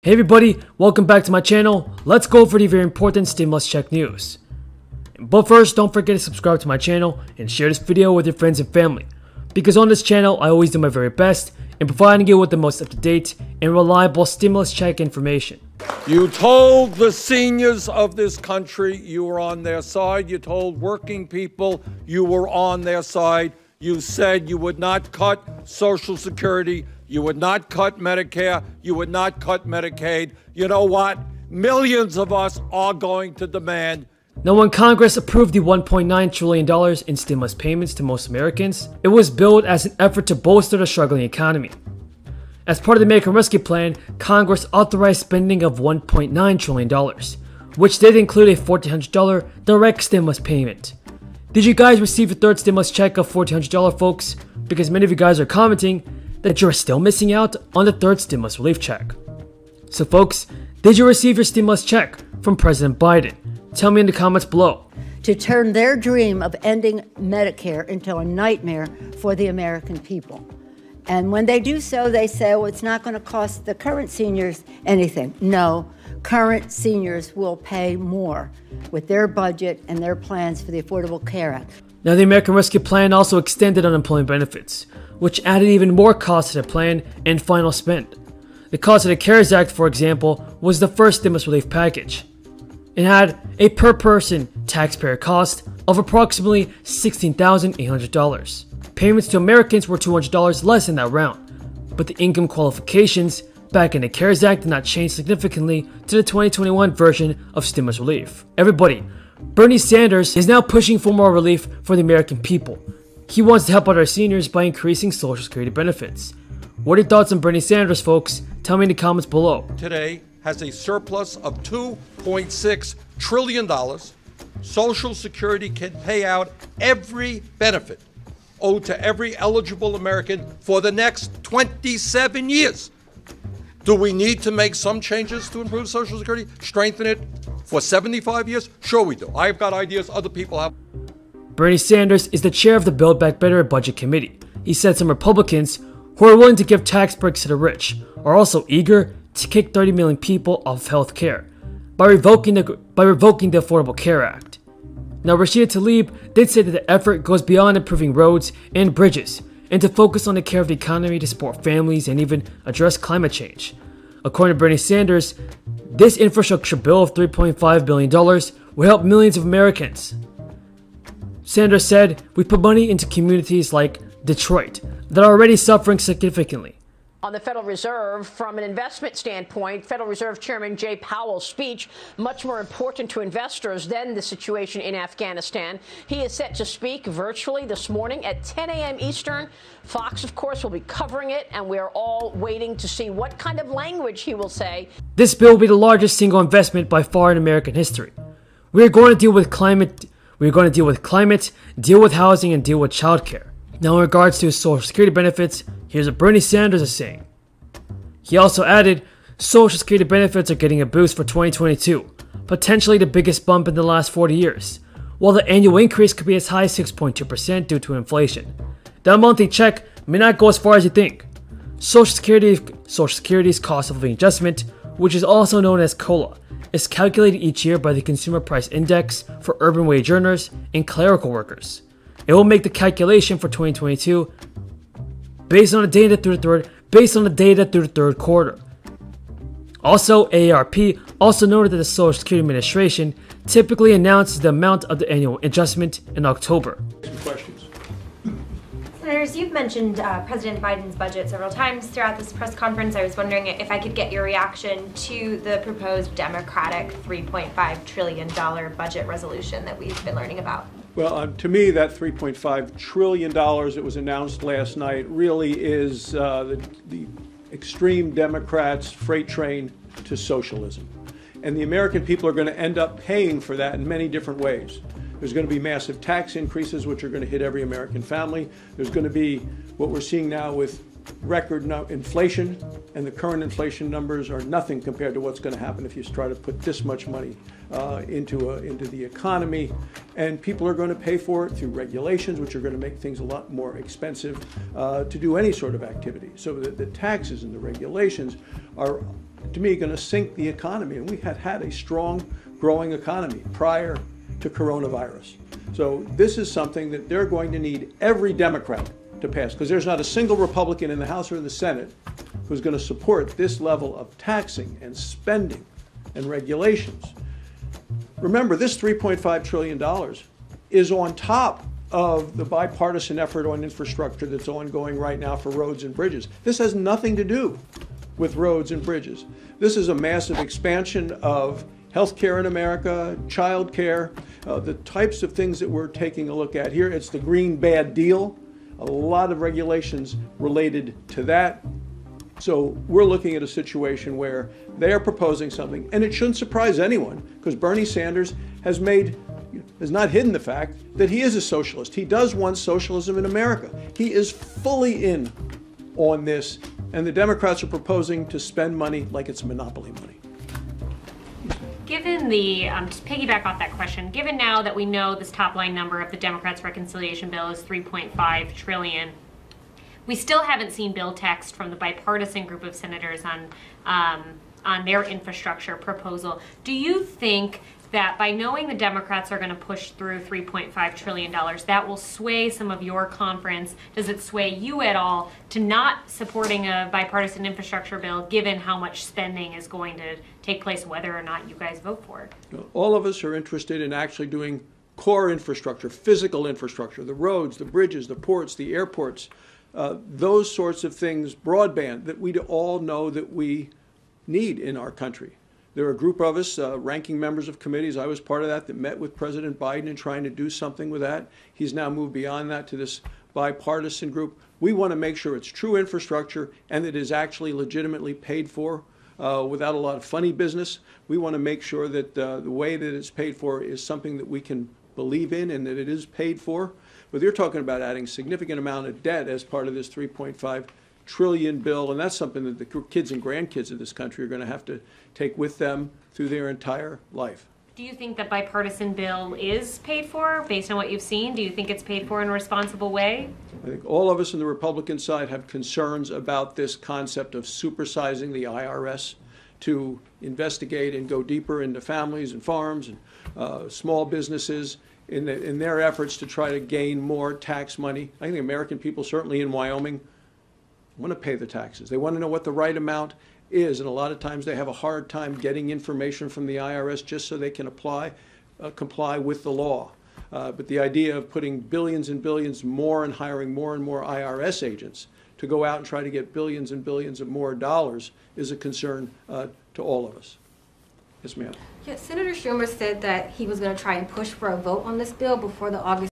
Hey everybody, welcome back to my channel. Let's go over the very important stimulus check news. But first, don't forget to subscribe to my channel and share this video with your friends and family, because on this channel I always do my very best in providing you with the most up-to-date and reliable stimulus check information. You told the seniors of this country you were on their side. You told working people you were on their side. You said you would not cut Social Security. You would not cut Medicare. You would not cut Medicaid. You know what? Millions of us are going to demand. Now, when Congress approved the $1.9 trillion in stimulus payments to most Americans, it was billed as an effort to bolster the struggling economy. As part of the American Rescue Plan, Congress authorized spending of $1.9 trillion, which did include a $1,400 direct stimulus payment. Did you guys receive your third stimulus check of $1,400, folks? Because many of you guys are commenting that you're still missing out on the third stimulus relief check. So folks, did you receive your stimulus check from President Biden? Tell me in the comments below. To turn their dream of ending Medicare into a nightmare for the American people. And when they do so, they say, well, it's not going to cost the current seniors anything. No, current seniors will pay more with their budget and their plans for the Affordable Care Act. Now, the American Rescue Plan also extended unemployment benefits, which added even more cost to the plan and final spend. The cost of the CARES Act, for example, was the first stimulus relief package. It had a per-person taxpayer cost of approximately $16,800. Payments to Americans were $200 less in that round, but the income qualifications back in the CARES Act did not change significantly to the 2021 version of stimulus relief. Everybody, Bernie Sanders is now pushing for more relief for the American people. He wants to help out our seniors by increasing Social Security benefits. What are your thoughts on Bernie Sanders, folks? Tell me in the comments below. Today has a surplus of $2.6 trillion. Social Security can pay out every benefit owed to every eligible American for the next 27 years. Do we need to make some changes to improve Social Security, strengthen it for 75 years? Sure we do. I've got ideas, other people have. Bernie Sanders is the chair of the Build Back Better Budget Committee. He said some Republicans who are willing to give tax breaks to the rich are also eager to kick 30 million people off health care by revoking the Affordable Care Act. Now, Rashida Tlaib did say that the effort goes beyond improving roads and bridges and to focus on the care of the economy to support families and even address climate change. According to Bernie Sanders, this infrastructure bill of $3.5 billion will help millions of Americans. Sanders said, "We put money into communities like Detroit that are already suffering significantly." On the Federal Reserve, from an investment standpoint, Federal Reserve Chairman Jay Powell's speech much more important to investors than the situation in Afghanistan. He is set to speak virtually this morning at 10 a.m. Eastern. Fox, of course, will be covering it, and we are all waiting to see what kind of language he will say. This bill will be the largest single investment by far in American history. We are going to deal with climate. Deal with housing, and deal with childcare. Now, in regards to Social Security benefits, here's what Bernie Sanders is saying. He also added, Social Security benefits are getting a boost for 2022, potentially the biggest bump in the last 40 years, while the annual increase could be as high as 6.2% due to inflation. That monthly check may not go as far as you think. Social Security's cost of living adjustment, which is also known as COLA, is calculated each year by the Consumer Price Index for urban wage earners and clerical workers. It will make the calculation for 2022 based on the data through the third quarter. Also, AARP also noted that the Social Security Administration typically announces the amount of the annual adjustment in October. Some questions. Senators, you've mentioned President Biden's budget several times throughout this press conference. I was wondering if I could get your reaction to the proposed Democratic $3.5 trillion budget resolution that we've been learning about. Well, to me, that $3.5 trillion that was announced last night really is the extreme Democrats' freight train to socialism. And the American people are going to end up paying for that in many different ways. There's going to be massive tax increases, which are going to hit every American family. There's going to be what we're seeing now with record inflation, and the current inflation numbers are nothing compared to what's going to happen if you try to put this much money into the economy. And people are going to pay for it through regulations, which are going to make things a lot more expensive to do any sort of activity. So the taxes and the regulations are to me, going to sink the economy. And we had a strong, growing economy prior to coronavirus. So this is something that they're going to need every Democrat to pass, because there's not a single Republican in the House or the Senate who's going to support this level of taxing and spending and regulations. Remember, this $3.5 trillion is on top of the bipartisan effort on infrastructure that's ongoing right now for roads and bridges. This has nothing to do with roads and bridges. This is a massive expansion of healthcare in America, child care, the types of things that we're taking a look at here. It's the green bad deal, a lot of regulations related to that. So we're looking at a situation where they are proposing something, and it shouldn't surprise anyone, because Bernie Sanders has not hidden the fact that he is a socialist. He does want socialism in America. He is fully in on this, and the Democrats are proposing to spend money like it's monopoly money. Given the, just piggyback off that question, given now that we know this top line number of the Democrats' reconciliation bill is $3.5 trillion, we still haven't seen bill text from the bipartisan group of senators on their infrastructure proposal. Do you think that by knowing the Democrats are going to push through $3.5 trillion, that will sway some of your conference? Does it sway you at all to not supporting a bipartisan infrastructure bill, given how much spending is going to take place, whether or not you guys vote for it? All of us are interested in actually doing core infrastructure, physical infrastructure, the roads, the bridges, the ports, the airports, those sorts of things, broadband, that we all know that we need in our country. There are a group of us, ranking members of committees, I was part of that met with President Biden in trying to do something with that. He's now moved beyond that to this bipartisan group. We want to make sure it's true infrastructure and that it is actually legitimately paid for without a lot of funny business. We want to make sure that the way that it's paid for is something that we can believe in and that it is paid for. But they're talking about adding a significant amount of debt as part of this $3.5 trillion bill, and that's something that the kids and grandkids of this country are going to have to take with them through their entire life. Do you think that bipartisan bill is paid for based on what you've seen? Do you think it's paid for in a responsible way? I think all of us on the Republican side have concerns about this concept of supersizing the IRS to investigate and go deeper into families and farms and small businesses in their efforts to try to gain more tax money. I think American people, certainly in Wyoming, want to pay the taxes. They want to know what the right amount is, and a lot of times they have a hard time getting information from the IRS just so they can comply with the law. But the idea of putting billions and billions more and hiring more and more IRS agents to go out and try to get billions and billions of more dollars is a concern to all of us. Yes, ma'am. Yeah, Senator Schumer said that he was going to try and push for a vote on this bill before the August